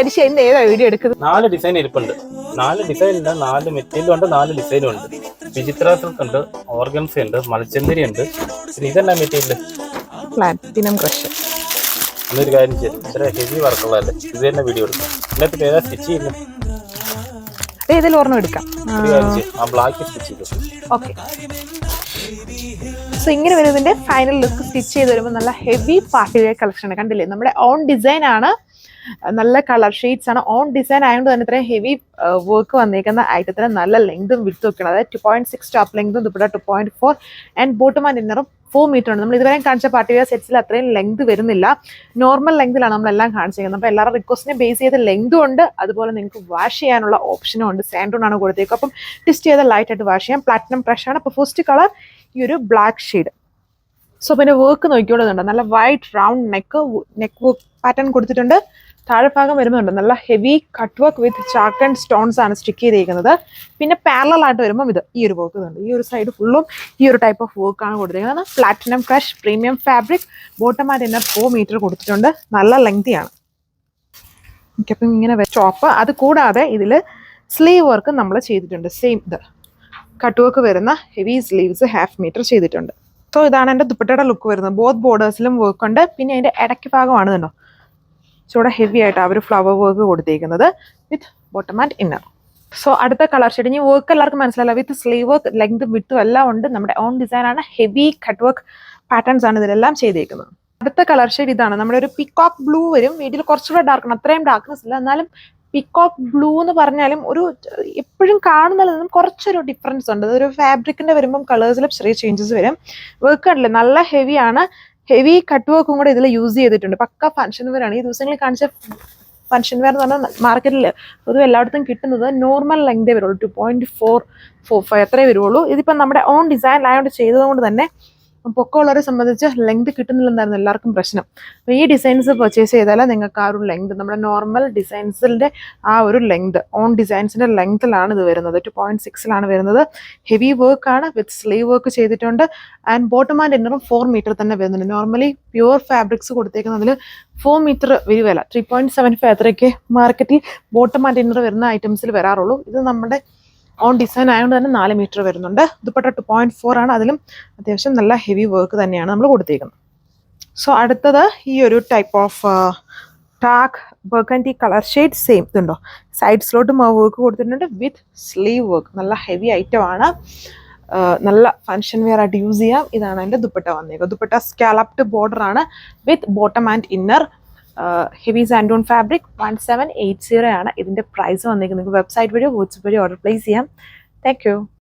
ഏതാ വീഡിയോ എടുക്കുന്നത്? 4 ഡിസൈൻ ഇരിപ്പുണ്ട്. 4 ഡിസൈൻ ഉണ്ട്, 4 മെറ്റീരിയലും ഉണ്ട്, 4 ഡിസൈനും ഉണ്ട്. വിചിത്ര സിൽക്ക് ഉണ്ട്, ഓർഗൻസ ഉണ്ട്, മൽച്ചന്ദരി ഉണ്ട്. പിന്നെ ഇതെല്ലാം മെറ്റീരിയൽ പ്ലാറ്റിനം ക്രഷ്. എന്നൊരു കാര്യം ചെയ്തു, ഇത്ര ഹെവി വർക്കുള്ളതല്ലേ, ഇത് തന്നെ വീഡിയോ എടുക്കാം. ഇതിനകത്ത് ഏതാ സ്റ്റിച്ച് ചെയ്യുന്നത്? ഇതിൽ ഓർമ്മ എടുക്കാം. ഒരു കാര്യം ചെയ്യും, ആ ബ്ലാക്ക് സ്റ്റിച്ച് ചെയ്തു. ഓക്കെ. സോ ഇങ്ങനെ വരുന്നതിന്റെ ഫൈനൽ ലുക്ക് സ്റ്റിച്ച് ചെയ്ത് വരുമ്പോൾ നല്ല ഹെവി പാർട്ടി വെയർ കളക്ഷൻ ആണ്. കണ്ടില്ലേ, നമ്മുടെ ഓൺ ഡിസൈൻ ആണ്, നല്ല കളർ ഷെയ്ഡ്സ് ആണ്. ഓൺ ഡിസൈൻ ആയതുകൊണ്ട് തന്നെ ഇത്രയും ഹെവി വർക്ക് വന്നിരിക്കുന്ന ഐറ്റത്തിന് നല്ല ലെങ്തും വിഡ്ത്തും ഒക്കെയാണ്. അതായത് 2.6 ടോപ്പ് ലെങ്തും ദുപ്പട്ട 2.4 ആൻഡ് ബോട്ടം ആൻഡ് ഇന്നറും 4 മീറ്റർ ഉണ്ട്. നമ്മൾ ഇതുവരെ കാണിച്ച പാർട്ടി വെയർ സെറ്റ്സിൽ അത്രയും ലെങ്ത് വരുന്നില്ല, നോർമൽ ലെങ്തിലാണ് നമ്മളെല്ലാം കാണിച്ചിരിക്കുന്നത്. അപ്പോൾ എല്ലാവരുടെ റിക്വസ്റ്റിനെ ബേസ് ചെയ്ത് ലെങ്തും ഉണ്ട്, അതുപോലെ നിങ്ങൾക്ക് വാഷ് ചെയ്യാനുള്ള ഓപ്ഷനും ഉണ്ട്. സാൻഡൂൺ ആണ് കൊടുത്തേക്കും, അപ്പം ട്വിസ്റ്റ് ചെയ്ത് ലൈറ്റ് ആയിട്ട് വാഷ് ചെയ്യാം. പ്ലാറ്റിനം ക്രഷ് ആണ്. അപ്പോൾ ഫസ്റ്റ് കളർ ഈ ഒരു ബ്ലാക്ക് ഷെയ്ഡ്. സോ പിന്നെ വർക്ക് നോക്കിയോളുന്നുണ്ട്, നല്ല white round neck work pattern കൊടുത്തിട്ടുണ്ട്. താഴെ ഭാഗം വരുന്നുണ്ട് നല്ല ഹെവി കട്ട് വർക്ക് വിത്ത് ചാക്ക് ആൻഡ് സ്റ്റോൺസ് ആണ് സ്റ്റിക്ക് ചെയ്തിരിക്കുന്നത്. പിന്നെ പാരലൽ ആയിട്ട് വരുമ്പോൾ ഇത് ഈ ഒരു വർക്ക് ഉണ്ട്. ഈ ഒരു സൈഡ് ഫുള്ളും ഈ ഒരു ടൈപ്പ് ഓഫ് വർക്ക് ആണ് കൊടുത്തിരിക്കുന്നത്. Platinum crush premium fabric, bottom and inner 4 metre കൊടുത്തിട്ടുണ്ട്. നല്ല ലെങ്തിയാണ്. അപ്പം ഇങ്ങനെ ടോപ്പ്. അത് കൂടാതെ ഇതിൽ സ്ലീവ് വർക്ക് നമ്മൾ ചെയ്തിട്ടുണ്ട്. സെയിം ഇത് കട്ട് വർക്ക് വരുന്ന ഹെവി സ്ലീവ്സ് 1/2 മീറ്റർ ചെയ്തിട്ടുണ്ട്. സോ ഇതാണ് എൻ്റെ ദുപ്പട്ടയുടെ ലുക്ക് വരുന്നത്. ബോത്ത് ബോർഡേഴ്സിലും വർക്ക് ഉണ്ട്. പിന്നെ അതിൻ്റെ ഇടയ്ക്ക് ഭാഗമാണ് കണ്ടോ ചൂടെ ഹെവി ആയിട്ട് അവർ ഫ്ലവർ വർക്ക് കൊടുത്തിരിക്കുന്നത് വിത്ത് ബോട്ടം ആൻഡ് ഇന്നർ. സോ അടുത്ത കളർ ഷെയ്ഡ്, ഇനി വർക്ക് എല്ലാവർക്കും മനസ്സിലാവില്ല, വിത്ത് സ്ലീവ് വർക്ക് ലെങ്തും വിട്ടും എല്ലാം ഉണ്ട്. നമ്മുടെ ഓൺ ഡിസൈൻ ആണ്, ഹെവി കട്ട് വർക്ക് പാറ്റേൺസ് ആണ് ഇതിലെല്ലാം ചെയ്തേക്കുന്നത്. അടുത്ത കളർ ഷെയ്ഡ് ഇതാണ്, നമ്മുടെ ഒരു പിക്കോക്ക് ബ്ലൂ വരും. വീട്ടിൽ കുറച്ചുകൂടെ ഡാർക്കാണ്, അത്രയും ഡാർക്ക്നെസ് ഇല്ല, എന്നാലും പിക്കോക്ക് ബ്ലൂ എന്ന് പറഞ്ഞാലും ഒരു എപ്പോഴും കാണുന്നതിൽ നിന്നും കുറച്ചൊരു ഡിഫറൻസ് ഉണ്ട്. അതൊരു ഫാബ്രിക്കിന്റെ വരുമ്പം കളേഴ്സിലും ചെറിയ ചേഞ്ചസ് വരും. വർക്ക് കണ്ടില്ലേ, നല്ല ഹെവിയാണ്. ഹെവി കട്ട് വർക്കും കൂടെ ഇതിൽ യൂസ് ചെയ്തിട്ടുണ്ട്. പക്ക ഫംഗ്ഷൻ വെയർ ആണ്. ഈ ദിവസങ്ങളിൽ കാണിച്ച ഫംഗ്ഷൻ വെയർ എന്ന് പറഞ്ഞാൽ മാർക്കറ്റിൽ പൊതുവെ എല്ലായിടത്തും കിട്ടുന്നത് നോർമൽ ലെങ്തേ വരുള്ളൂ, 2.445 അത്രേ വരുള്ളൂ. ഇതിപ്പം നമ്മുടെ ഓൺ ഡിസൈനിലായതുകൊണ്ട് ചെയ്തതുകൊണ്ട് തന്നെ പൊക്കമുള്ളവരെ സംബന്ധിച്ച് ലെങ്ത് കിട്ടുന്നില്ലെന്നായിരുന്നു എല്ലാവർക്കും പ്രശ്നം. അപ്പോൾ ഈ ഡിസൈൻസ് പർച്ചേസ് ചെയ്താൽ നിങ്ങൾക്ക് ആ ഒരു ലെങ്ത്, നമ്മുടെ നോർമൽ ഡിസൈൻസിൻ്റെ ആ ഒരു ലെങ്ത്, ഓൺ ഡിസൈൻസിൻ്റെ ലെങ്ത്തിലാണ് ഇത് വരുന്നത്. 2.6 വരുന്നത്. ഹെവി വർക്കാണ്, വിത്ത് സ്ലീവ് വർക്ക് ചെയ്തിട്ടുണ്ട്. ആൻഡ് ബോട്ടം ആൻഡ് ഇന്നറും 4 മീറ്റർ തന്നെ വരുന്നുണ്ട്. നോർമലി പ്യുവർ ഫാബ്രിക്സ് കൊടുത്തേക്കുന്നതിൽ 4 മീറ്റർ വരുവല്ല, 3.75 അത്രയ്ക്ക് മാർക്കറ്റിൽ ബോട്ടം ആൻഡ് ഇന്നർ വരുന്ന ഐറ്റംസിൽ വരാറുള്ളൂ. ഇത് നമ്മുടെ ഓൺ ഡിസൈൻ ആയതുകൊണ്ട് തന്നെ 4 മീറ്റർ വരുന്നുണ്ട്. ദുപ്പട്ട 2.4 ആണ്, അതിലും അത്യാവശ്യം നല്ല ഹെവി വർക്ക് തന്നെയാണ് നമ്മൾ കൊടുത്തേക്കുന്നത്. സോ അടുത്തത് ഈ ഒരു type of dark burgundy colour shade. Same ഇതുണ്ടോ, സൈഡ്സിലോട്ടും ആ വർക്ക് കൊടുത്തിട്ടുണ്ട് വിത്ത് സ്ലീവ് വർക്ക്. നല്ല ഹെവി ഐറ്റം ആണ്, നല്ല ഫംഗ്ഷൻ വെയർ ആയിട്ട് യൂസ് ചെയ്യാം. ഇതാണ് എൻ്റെ ദുപ്പട്ട വന്നേക്കുന്നത്. ദുപ്പട്ട സ്കാലപ്ഡ് ബോർഡർ ആണ് with bottom and inner. Heavy സാൻഡൂൺ ഫാബ്രിക് 1780 ആണ് ഇതിൻ്റെ പ്രൈസ് വന്നിരിക്കുന്നത്. നിങ്ങൾക്ക് വെബ്സൈറ്റ് വഴി വാട്സ്ആപ്പ് വഴി ഓർഡർ പ്ലേസ് ചെയ്യാം. Thank you.